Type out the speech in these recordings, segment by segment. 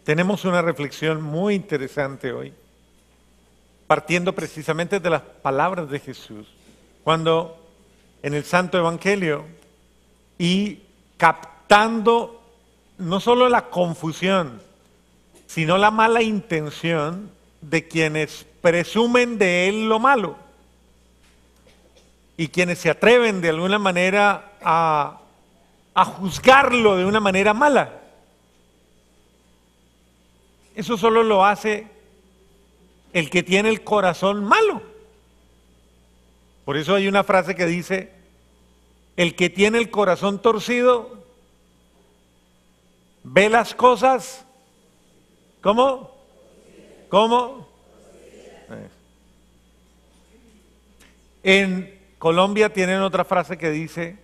Tenemos una reflexión muy interesante hoy, partiendo precisamente de las palabras de Jesús, cuando en el Santo Evangelio y captando no solo la confusión, sino la mala intención de quienes presumen de él lo malo y quienes se atreven de alguna manera a juzgarlo de una manera mala. Eso solo lo hace el que tiene el corazón malo. Por eso hay una frase que dice, el que tiene el corazón torcido ve las cosas, ¿cómo? ¿Cómo? En Colombia tienen otra frase que dice,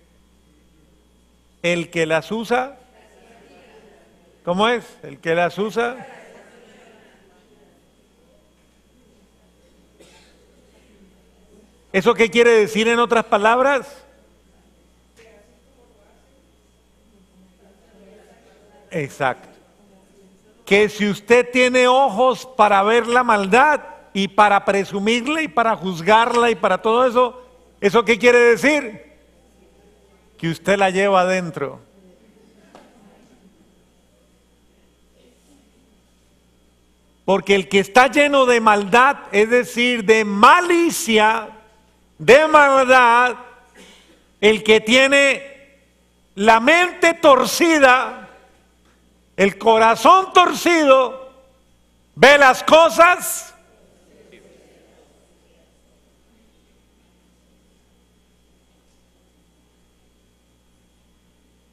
el que las usa, ¿cómo es? El que las usa. ¿Eso qué quiere decir en otras palabras? Exacto. Que si usted tiene ojos para ver la maldad y para presumirla y para juzgarla y para todo eso, ¿eso qué quiere decir? Que usted la lleva adentro. Porque el que está lleno de maldad, es decir, de malicia, de maldad, el que tiene la mente torcida, el corazón torcido, ve las cosas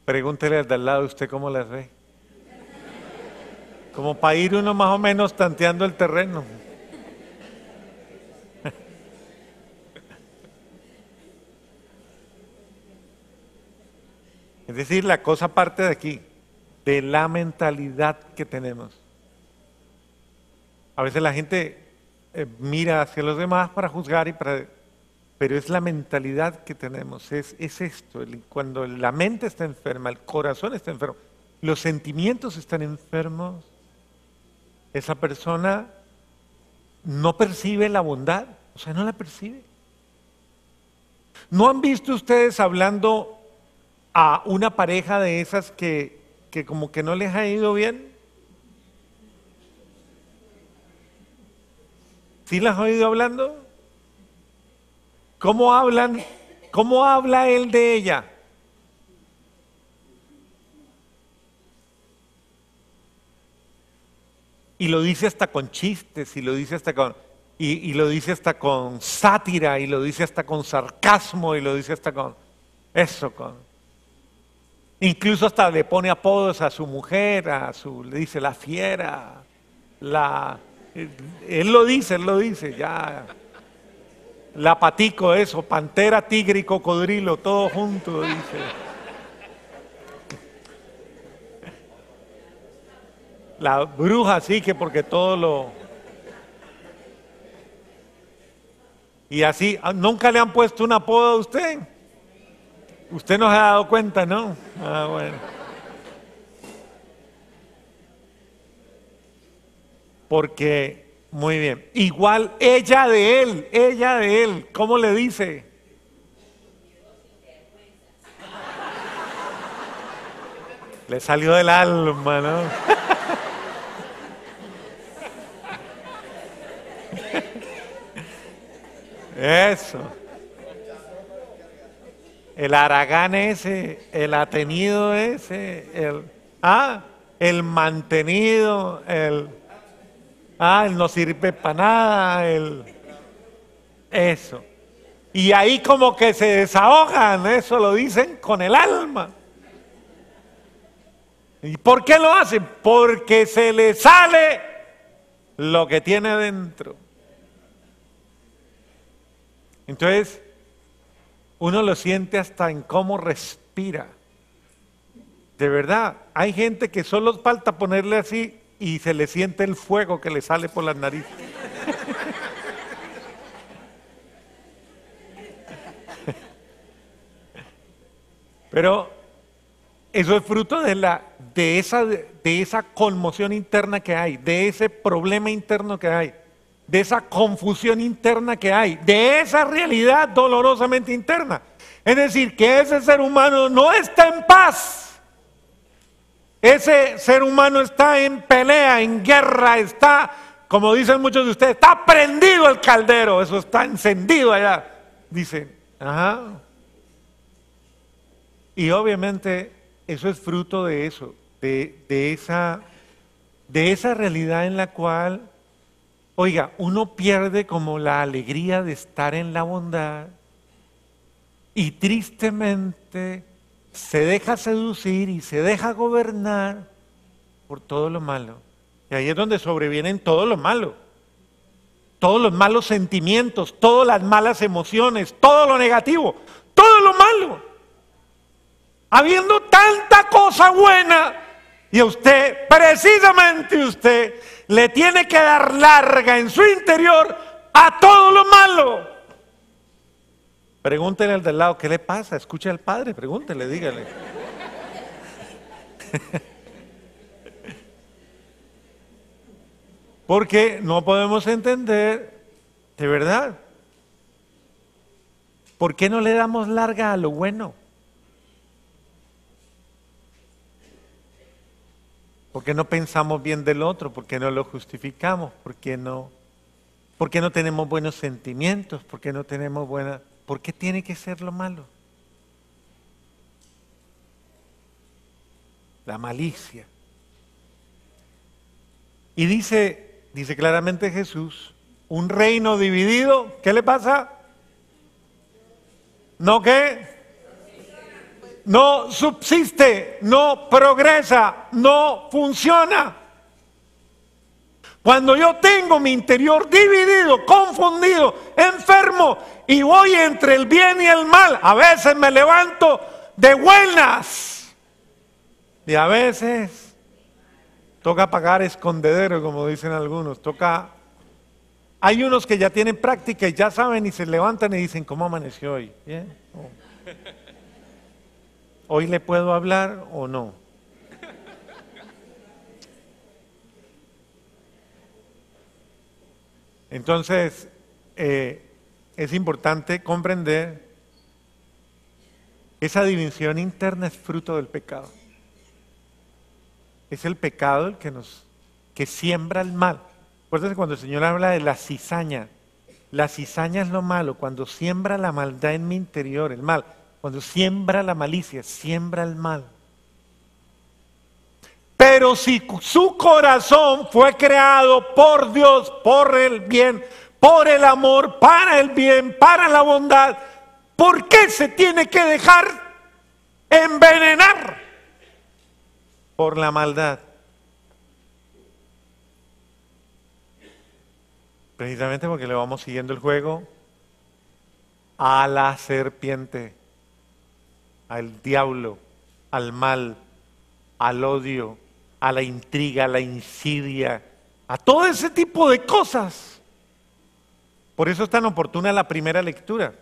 pregúntele al de al lado usted cómo las ve. Como para ir uno más o menos tanteando el terreno. Es decir, la cosa parte de aquí, de la mentalidad que tenemos. A veces la gente mira hacia los demás para juzgar, pero es la mentalidad que tenemos, es esto, cuando la mente está enferma, el corazón está enfermo, los sentimientos están enfermos, esa persona no percibe la bondad, o sea, no la percibe. ¿No han visto ustedes hablando a una pareja de esas que como que no les ha ido bien? ¿Sí las has oído hablando? ¿Cómo hablan? ¿Cómo habla él de ella? Y lo dice hasta con chistes, y lo dice hasta con, y lo dice hasta con sátira, y lo dice hasta con sarcasmo, y lo dice hasta con eso, incluso hasta le pone apodos a su mujer, le dice la fiera, él lo dice, ya, la patico, eso, pantera, tigre y cocodrilo, todo junto, dice. La bruja sí que porque todo lo... Y así, ¿nunca le han puesto un apodo a usted? Usted no se ha dado cuenta, ¿no? Ah, bueno. Porque, muy bien, igual ella de él, ¿cómo le dice? Le salió del alma, ¿no? Eso. El haragán ese, el atenido ese, el mantenido, el no sirve para nada, eso. Y ahí como que se desahogan, eso lo dicen con el alma. ¿Y por qué lo hacen? Porque se le sale lo que tiene dentro. Entonces, uno lo siente hasta en cómo respira. De verdad, hay gente que solo falta ponerle así y se le siente el fuego que le sale por las narices. Pero Eso es fruto de esa conmoción interna que hay, de ese problema interno que hay, de esa confusión interna que hay, de esa realidad dolorosamente interna. Es decir, que ese ser humano no está en paz. Ese ser humano está en pelea, en guerra, está, como dicen muchos de ustedes, está prendido el caldero, eso está encendido allá. Dicen, ajá. Y obviamente eso es fruto de eso, de esa realidad en la cual, oiga, uno pierde como la alegría de estar en la bondad y tristemente se deja seducir y se deja gobernar por todo lo malo. Y ahí es donde sobrevienen todo lo malo, todos los malos sentimientos, todas las malas emociones, todo lo negativo, todo lo malo. Habiendo tanta cosa buena, y a usted, precisamente usted, le tiene que dar larga en su interior a todo lo malo. Pregúntele al del lado, ¿qué le pasa? Escuche al Padre, pregúntele, dígale. Porque no podemos entender, de verdad, ¿por qué no le damos larga a lo bueno? ¿Por qué no pensamos bien del otro? ¿Por qué no lo justificamos? ¿Por qué no tenemos buenos sentimientos? ¿Por qué no tenemos buena... ¿Por qué tiene que ser lo malo? La malicia. Y dice claramente Jesús, un reino dividido, ¿qué le pasa? ¿No qué? No subsiste, no progresa, no funciona. Cuando yo tengo mi interior dividido, confundido, enfermo y voy entre el bien y el mal, a veces me levanto de buenas y a veces toca pagar escondedero, como dicen algunos, hay unos que ya tienen práctica y ya saben y se levantan y dicen, ¿cómo amaneció hoy? ¿Bien? Oh. ¿Hoy le puedo hablar o no? Entonces, es importante comprender que esa división interna es fruto del pecado. Es el pecado el que siembra el mal. Acuérdense cuando el Señor habla de la cizaña. La cizaña es lo malo, cuando siembra la maldad en mi interior, el mal. Cuando siembra la malicia, siembra el mal. Pero si su corazón fue creado por Dios, por el bien, por el amor, para el bien, para la bondad, ¿por qué se tiene que dejar envenenar por la maldad? Precisamente porque le vamos siguiendo el juego a la serpiente, al diablo, al mal, al odio, a la intriga, a la insidia, a todo ese tipo de cosas. Por eso es tan oportuna la primera lectura.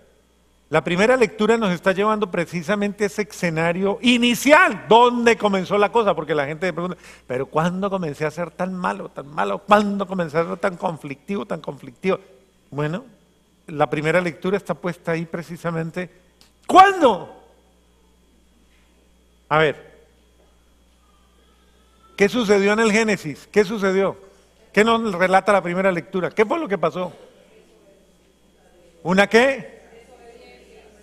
La primera lectura nos está llevando precisamente a ese escenario inicial, ¿dónde comenzó la cosa? Porque la gente pregunta, ¿pero cuándo comencé a ser tan malo, tan malo? ¿Cuándo comencé a ser tan conflictivo, tan conflictivo? Bueno, la primera lectura está puesta ahí precisamente. ¿Cuándo? A ver, ¿qué sucedió en el Génesis? ¿Qué sucedió? ¿Qué nos relata la primera lectura? ¿Qué fue lo que pasó? ¿Una qué?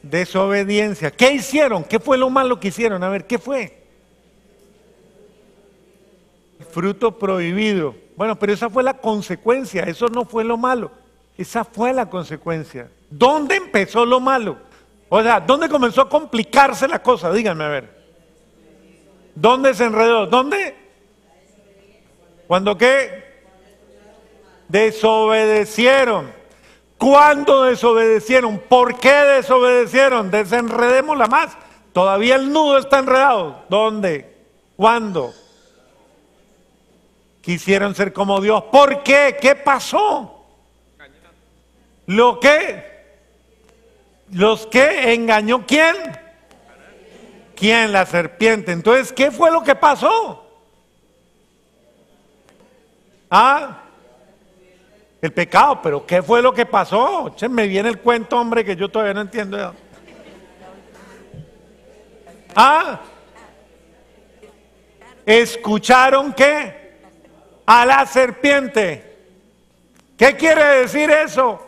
Desobediencia. ¿Qué hicieron? ¿Qué fue lo malo que hicieron? A ver, ¿qué fue? Fruto prohibido. Bueno, pero esa fue la consecuencia, eso no fue lo malo. Esa fue la consecuencia. ¿Dónde empezó lo malo? O sea, ¿dónde comenzó a complicarse la cosa? Díganme, a ver. ¿Dónde se enredó? ¿Dónde? ¿Cuándo qué? Desobedecieron. ¿Cuándo desobedecieron? ¿Por qué desobedecieron? Desenredémosla más. Todavía el nudo está enredado. ¿Dónde? ¿Cuándo? Quisieron ser como Dios. ¿Por qué? ¿Qué pasó? ¿Lo qué? ¿Los qué? ¿Engañó quién? ¿Quién? La serpiente. Entonces, ¿qué fue lo que pasó? ¿Ah? El pecado, pero ¿qué fue lo que pasó? Che, me viene el cuento, hombre, que yo todavía no entiendo. ¿Ah? ¿Escucharon qué? A la serpiente. ¿Qué quiere decir eso?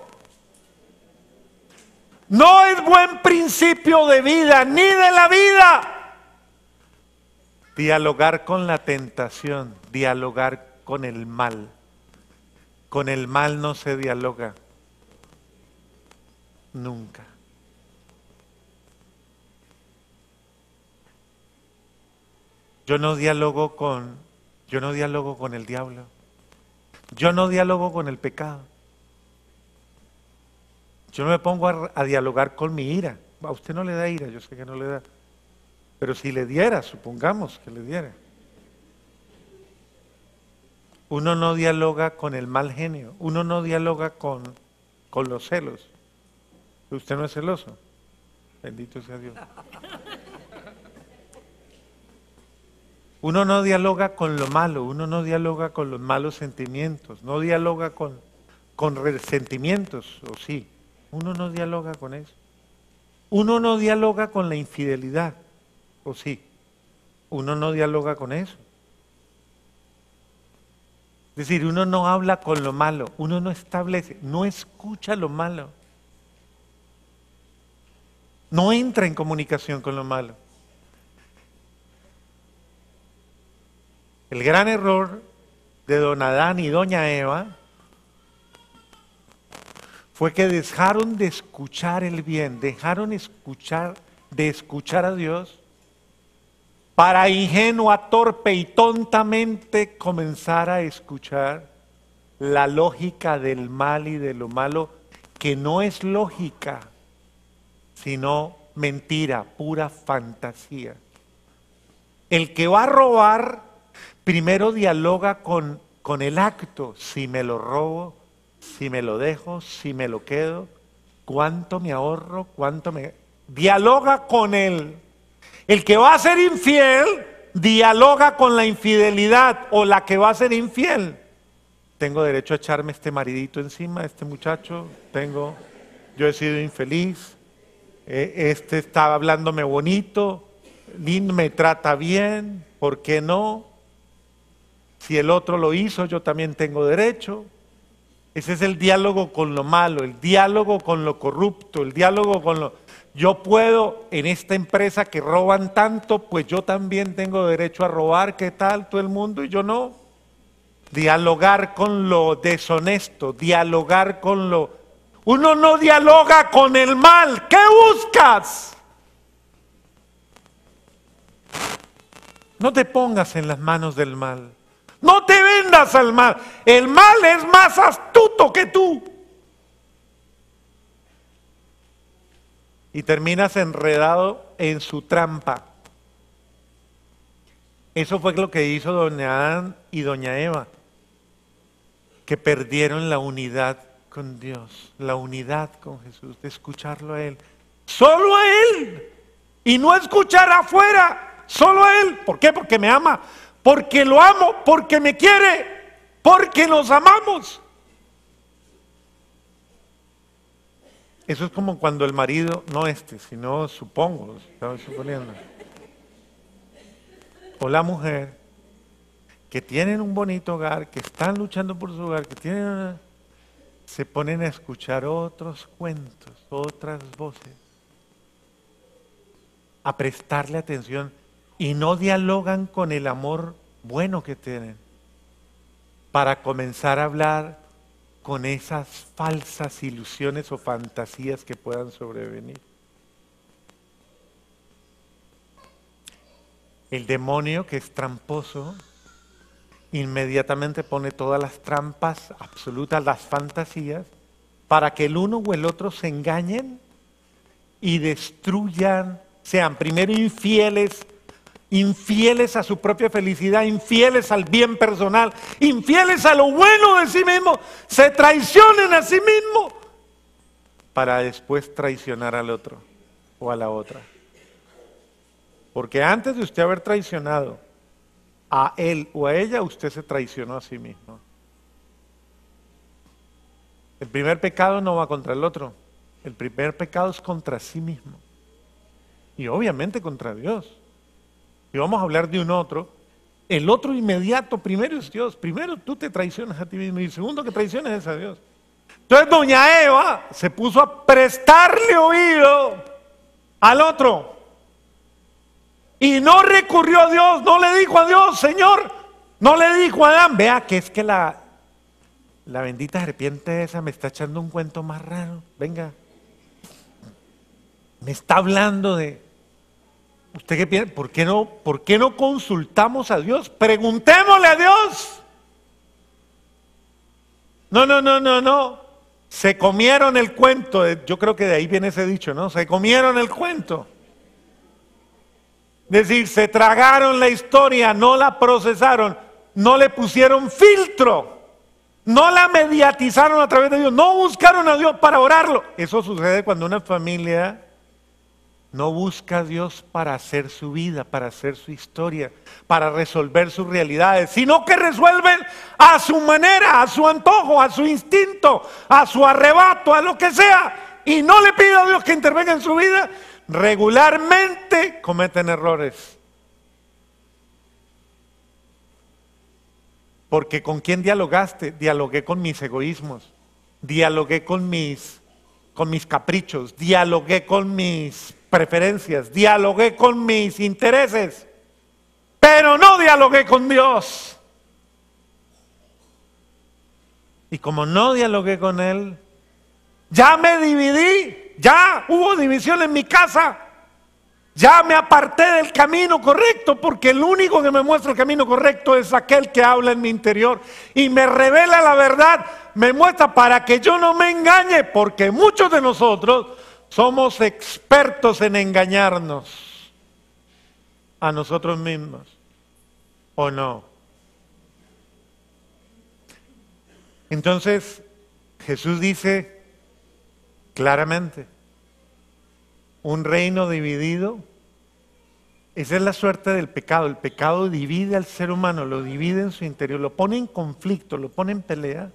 No es buen principio de vida, ni de la vida. Dialogar con la tentación, dialogar con el mal. Con el mal no se dialoga. Nunca. Yo no dialogo con el diablo. Yo no dialogo con el pecado. Yo no me pongo a dialogar con mi ira. A usted no le da ira, yo sé que no le da. Pero si le diera, supongamos que le diera. Uno no dialoga con el mal genio. Uno no dialoga con los celos. Usted no es celoso. Bendito sea Dios. Uno no dialoga con lo malo. Uno no dialoga con los malos sentimientos. No dialoga con resentimientos, ¿o sí? Uno no dialoga con eso. Uno no dialoga con la infidelidad, ¿o sí? Uno no dialoga con eso. Es decir, uno no habla con lo malo, uno no establece, no escucha lo malo. No entra en comunicación con lo malo. El gran error de don Adán y doña Eva fue que dejaron de escuchar el bien, dejaron de escuchar a Dios para ingenua, torpe y tontamente comenzar a escuchar la lógica del mal y de lo malo, que no es lógica, sino mentira, pura fantasía. El que va a robar, primero dialoga con el acto, si me lo robo, si me lo dejo, si me lo quedo, cuánto me ahorro, cuánto me... Dialoga con él. El que va a ser infiel, dialoga con la infidelidad, o la que va a ser infiel. Tengo derecho a echarme este maridito encima, este muchacho, yo he sido infeliz, este estaba hablándome bonito, lindo, me trata bien, ¿por qué no? Si el otro lo hizo, yo también tengo derecho. Ese es el diálogo con lo malo, el diálogo con lo corrupto, el diálogo con lo... Yo puedo, en esta empresa que roban tanto, pues yo también tengo derecho a robar, ¿qué tal todo el mundo? Y yo no. Dialogar con lo deshonesto, dialogar con lo... Uno no dialoga con el mal, ¿qué buscas? No te pongas en las manos del mal. No te vendas al mal. El mal es más astuto que tú. Y terminas enredado en su trampa. Eso fue lo que hizo doña Adán y doña Eva, que perdieron la unidad con Dios, la unidad con Jesús, de escucharlo a Él. Solo a Él. Y no escuchar afuera, solo a Él. ¿Por qué? Porque me ama. Porque lo amo, porque me quiere, porque nos amamos. Eso es como cuando el marido, no sino supongo, estaba suponiendo, o la mujer, que tienen un bonito hogar, que están luchando por su hogar, se ponen a escuchar otros cuentos, otras voces, a prestarle atención y no dialogan con el amor bueno que tienen para comenzar a hablar con esas falsas ilusiones o fantasías que puedan sobrevenir. El demonio, que es tramposo, inmediatamente pone todas las trampas absolutas, las fantasías, para que el uno o el otro se engañen y destruyan, sean primero infieles a su propia felicidad, infieles al bien personal, infieles a lo bueno de sí mismo, se traicionen a sí mismo para después traicionar al otro o a la otra. Porque antes de usted haber traicionado a él o a ella, usted se traicionó a sí mismo. El primer pecado no va contra el otro. El primer pecado es contra sí mismo. Y obviamente contra Dios. Y vamos a hablar de un otro. El otro inmediato primero es Dios. Primero tú te traicionas a ti mismo y el segundo que traicionas es a Dios. Entonces doña Eva se puso a prestarle oído al otro. Y no recurrió a Dios, no le dijo a Dios, Señor, no le dijo a Adán, vea que es que la bendita serpiente esa me está echando un cuento más raro, venga, me está hablando de, ¿usted qué piensa? ¿Por qué no consultamos a Dios? Preguntémosle a Dios. No, se comieron el cuento, yo creo que de ahí viene ese dicho, ¿no? Se comieron el cuento. Es decir, se tragaron la historia, no la procesaron, no le pusieron filtro, no la mediatizaron a través de Dios, no buscaron a Dios para orarlo. Eso sucede cuando una familia no busca a Dios para hacer su vida, para hacer su historia, para resolver sus realidades, sino que resuelven a su manera, a su antojo, a su instinto, a su arrebato, a lo que sea, y no le pide a Dios que intervenga en su vida. Regularmente cometen errores. Porque ¿con quién dialogaste? Dialogué con mis egoísmos, dialogué con mis caprichos, dialogué con mis preferencias, dialogué con mis intereses, pero no dialogué con Dios. Y como no dialogué con Él, ya me dividí. Ya hubo división en mi casa, ya me aparté del camino correcto, porque el único que me muestra el camino correcto es aquel que habla en mi interior y me revela la verdad, me muestra para que yo no me engañe, porque muchos de nosotros somos expertos en engañarnos a nosotros mismos, ¿o no? Entonces, Jesús dice claramente, un reino dividido, esa es la suerte del pecado. El pecado divide al ser humano, lo divide en su interior, lo pone en conflicto, lo pone en pelea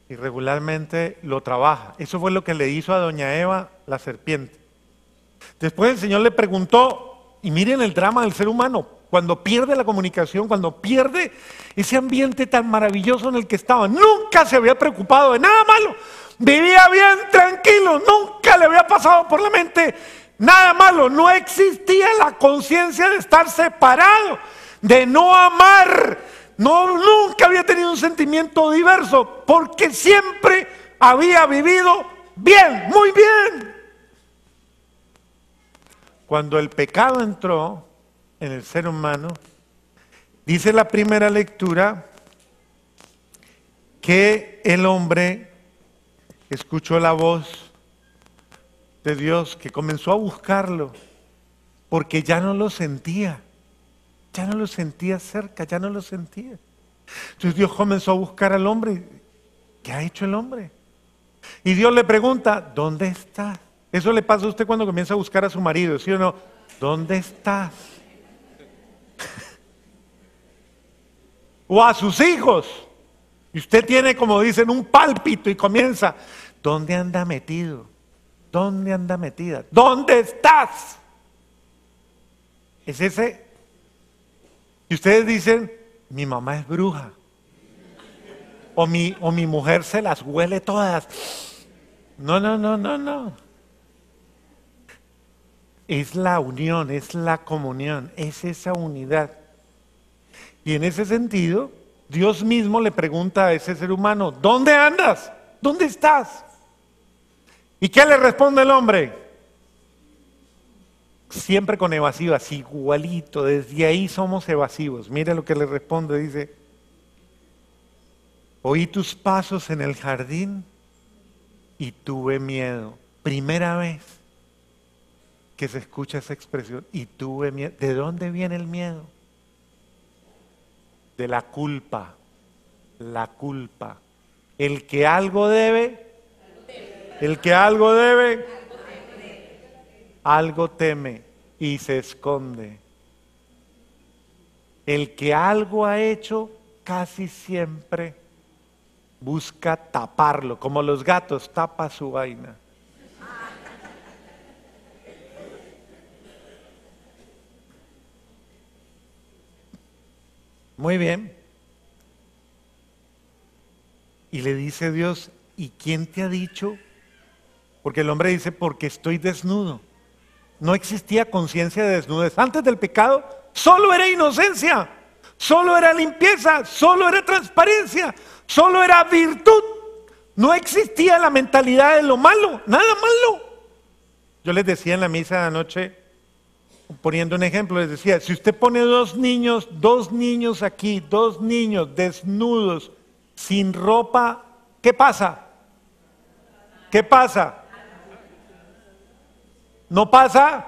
y regularmente lo trabaja. Eso fue lo que le hizo a doña Eva la serpiente. Después el Señor le preguntó, y miren el drama del ser humano, cuando pierde la comunicación, cuando pierde ese ambiente tan maravilloso en el que estaba, nunca se había preocupado de nada malo. Vivía bien, tranquilo, nunca le había pasado por la mente nada malo. No existía la conciencia de estar separado, de no amar. Nunca había tenido un sentimiento diverso, porque siempre había vivido bien, muy bien. Cuando el pecado entró en el ser humano, dice la primera lectura que el hombre escuchó la voz de Dios, que comenzó a buscarlo, porque ya no lo sentía cerca, ya no lo sentía. Entonces Dios comenzó a buscar al hombre. ¿Qué ha hecho el hombre? Y Dios le pregunta, ¿dónde estás? Eso le pasa a usted cuando comienza a buscar a su marido, ¿sí o no? ¿Dónde estás? O a sus hijos. Y usted tiene, como dicen, un pálpito y comienza, ¿dónde anda metido? ¿Dónde anda metida? ¿Dónde estás? Es ese. Y ustedes dicen, mi mamá es bruja. O mi mujer se las huele todas. No. Es la unión, es la comunión, es esa unidad. Y en ese sentido, Dios mismo le pregunta a ese ser humano, ¿dónde andas? ¿Dónde estás? ¿Y qué le responde el hombre? Siempre con evasivas, igualito, desde ahí somos evasivos. Mire lo que le responde, dice, oí tus pasos en el jardín y tuve miedo. Primera vez que se escucha esa expresión, y tuve miedo. ¿De dónde viene el miedo? De la culpa. La culpa. El que algo debe, algo teme. y se esconde. El que algo ha hecho casi siempre busca taparlo, como los gatos, tapa su vaina. Muy bien. Y le dice Dios, ¿y quién te ha dicho? Porque el hombre dice, porque estoy desnudo. No existía conciencia de desnudez. Antes del pecado, solo era inocencia, solo era limpieza, solo era transparencia, solo era virtud. No existía la mentalidad de lo malo, nada malo. Yo les decía en la misa de anoche, poniendo un ejemplo, les decía, si usted pone dos niños aquí, dos niños desnudos, sin ropa, ¿qué pasa? ¿Qué pasa? ¿No pasa?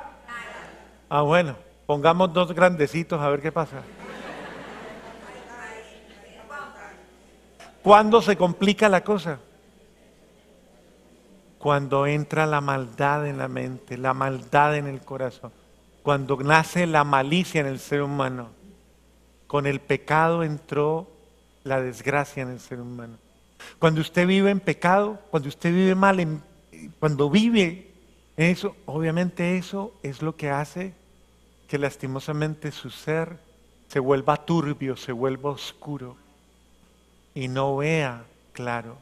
Ah, bueno, pongamos dos grandecitos a ver qué pasa. ¿Cuándo se complica la cosa? Cuando entra la maldad en la mente, la maldad en el corazón. Cuando nace la malicia en el ser humano. Con el pecado entró la desgracia en el ser humano. Cuando usted vive en pecado, cuando usted vive mal, cuando vive en eso, obviamente eso es lo que hace que lastimosamente su ser se vuelva turbio, se vuelva oscuro y no vea claro.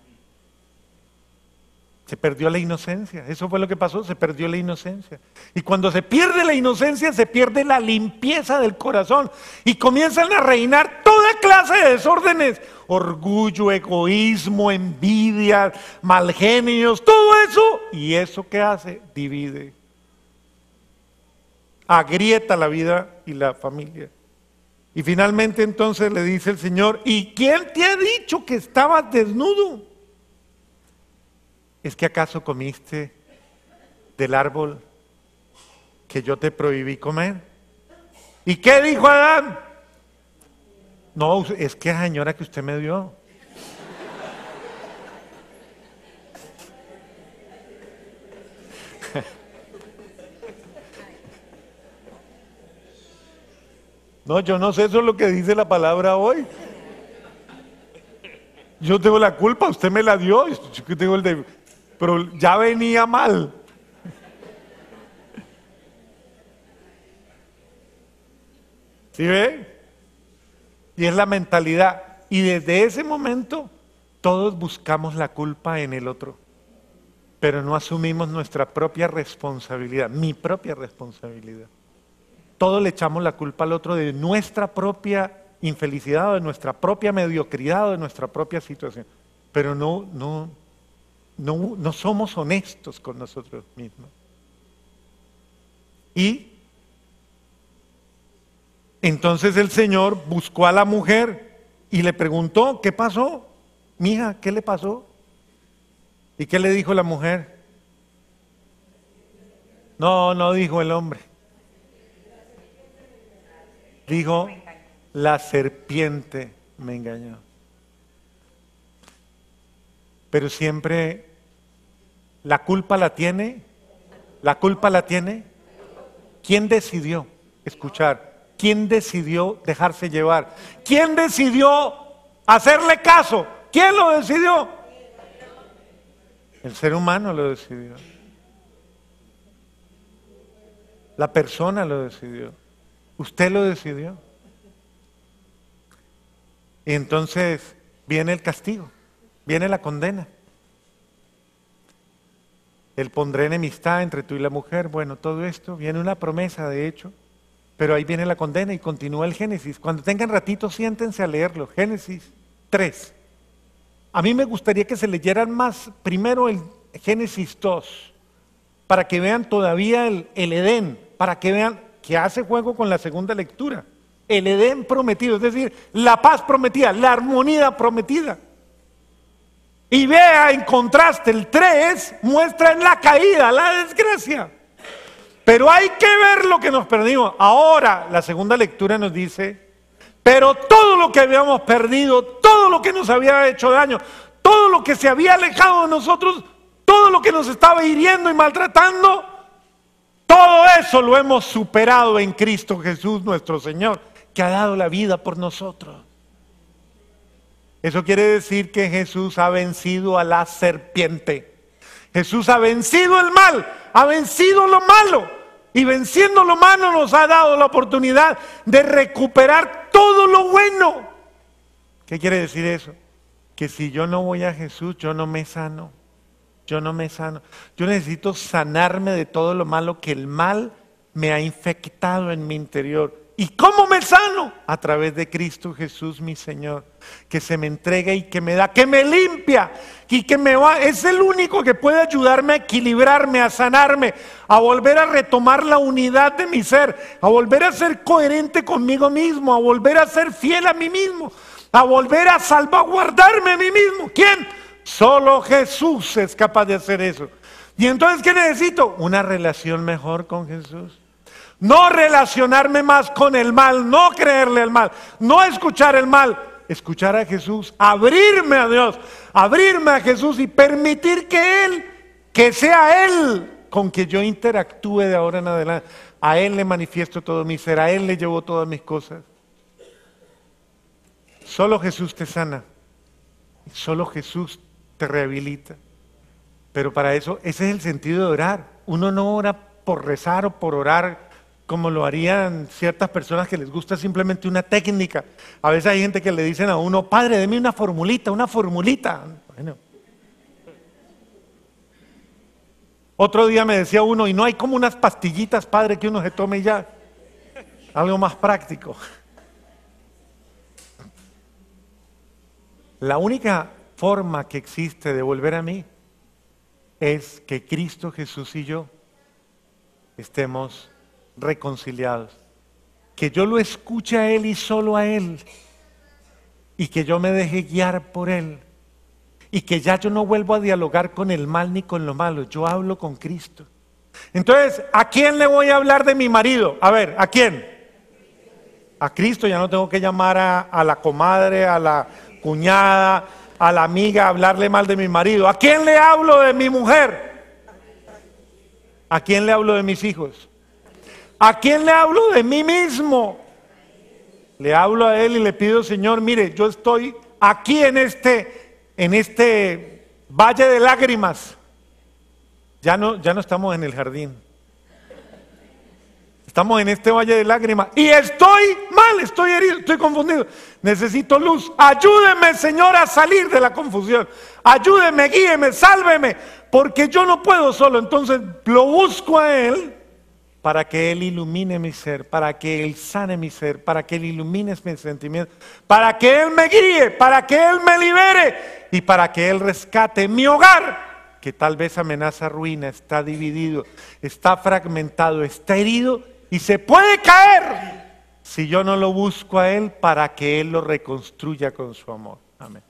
Se perdió la inocencia, eso fue lo que pasó, se perdió la inocencia. Y cuando se pierde la inocencia, se pierde la limpieza del corazón y comienzan a reinar toda clase de desórdenes, orgullo, egoísmo, envidia, mal genios, todo eso. ¿Y eso qué hace? Divide, agrieta la vida y la familia. Y finalmente entonces le dice el Señor, ¿y quién te ha dicho que estabas desnudo? ¿Es que acaso comiste del árbol que yo te prohibí comer? ¿Y qué dijo Adán? No, es que señora que usted me dio. No, yo no sé, eso es lo que dice la palabra hoy. Yo tengo la culpa, usted me la dio, yo tengo pero ya venía mal. ¿Sí ve? Y es la mentalidad. Y desde ese momento todos buscamos la culpa en el otro, pero no asumimos nuestra propia responsabilidad, mi propia responsabilidad. Todos le echamos la culpa al otro de nuestra propia infelicidad, o de nuestra propia mediocridad, o de nuestra propia situación. Pero no somos honestos con nosotros mismos. Y entonces el Señor buscó a la mujer y le preguntó, ¿qué pasó? Mija, ¿qué le pasó? ¿Y qué le dijo la mujer? No dijo el hombre. Dijo, la serpiente me engañó. Pero siempre la culpa la tiene. ¿Quién decidió escuchar? ¿Quién decidió dejarse llevar? ¿Quién decidió hacerle caso? ¿Quién lo decidió? El ser humano lo decidió. La persona lo decidió. Usted lo decidió. Y entonces viene el castigo, viene la condena. Él pondré enemistad entre tú y la mujer. Bueno, todo esto, viene una promesa de hecho, pero ahí viene la condena y continúa el Génesis. Cuando tengan ratito, siéntense a leerlo. Génesis 3. A mí me gustaría que se leyeran más primero el Génesis 2, para que vean todavía el Edén, para que vean que hace juego con la segunda lectura. El Edén prometido, es decir, la paz prometida, la armonía prometida. Y vea, en contraste, el 3 muestra en la caída, la desgracia. Pero hay que ver lo que nos perdimos. Ahora, la segunda lectura nos dice, pero todo lo que habíamos perdido, todo lo que nos había hecho daño, todo lo que se había alejado de nosotros, todo lo que nos estaba hiriendo y maltratando, Todo eso lo hemos superado en Cristo Jesús nuestro Señor, que ha dado la vida por nosotros. Eso quiere decir que Jesús ha vencido a la serpiente. Jesús ha vencido el mal, ha vencido lo malo. Y venciendo lo malo nos ha dado la oportunidad de recuperar todo lo bueno. ¿Qué quiere decir eso? Que si yo no voy a Jesús, yo no me sano. Yo no me sano. Yo necesito sanarme de todo lo malo que el mal me ha infectado en mi interior. ¿Y cómo me sano? A través de Cristo Jesús, mi Señor, que se me entrega y que me da, que me limpia y que es el único que puede ayudarme a equilibrarme, a sanarme, a volver a retomar la unidad de mi ser, a volver a ser coherente conmigo mismo, a volver a ser fiel a mí mismo, a volver a salvaguardarme a mí mismo. ¿Quién? Solo Jesús es capaz de hacer eso. Y entonces, ¿qué necesito? Una relación mejor con Jesús. No relacionarme más con el mal, no creerle al mal, no escuchar el mal, escuchar a Jesús, abrirme a Dios, abrirme a Jesús y permitir que sea Él con que yo interactúe de ahora en adelante. A Él le manifiesto todo mi ser, a Él le llevo todas mis cosas. Solo Jesús te sana, solo Jesús te rehabilita. Pero para eso, ese es el sentido de orar. Uno no ora por rezar o por orar como lo harían ciertas personas que les gusta simplemente una técnica. A veces hay gente que le dicen a uno, padre, deme una formulita, una formulita. Bueno. Otro día me decía uno, y no hay como unas pastillitas, padre, que uno se tome ya. Algo más práctico. La única forma que existe de volver a mí es que Cristo Jesús y yo estemos reconciliados, que yo lo escuche a Él y solo a Él, y que yo me deje guiar por Él, y que ya yo no vuelvo a dialogar con el mal ni con lo malo, yo hablo con Cristo. Entonces, ¿a quién le voy a hablar de mi marido? A ver, ¿a quién? A Cristo. Ya no tengo que llamar a la comadre, a la cuñada, a la amiga, a hablarle mal de mi marido. ¿A quién le hablo de mi mujer? ¿A quién le hablo de mis hijos? ¿A quién le hablo de mí mismo? Le hablo a Él y le pido, Señor, mire, yo estoy aquí en este valle de lágrimas. Ya no estamos en el jardín. Estamos en este valle de lágrimas y estoy mal, estoy herido, estoy confundido. Necesito luz. Ayúdeme, Señor, a salir de la confusión. Ayúdeme, guíeme, sálveme, porque yo no puedo solo. Entonces lo busco a Él para que Él ilumine mi ser, para que Él sane mi ser, para que Él ilumine mis sentimientos, para que Él me guíe, para que Él me libere y para que Él rescate mi hogar, que tal vez amenaza ruina, está dividido, está fragmentado, está herido y se puede caer si yo no lo busco a Él para que Él lo reconstruya con su amor. Amén.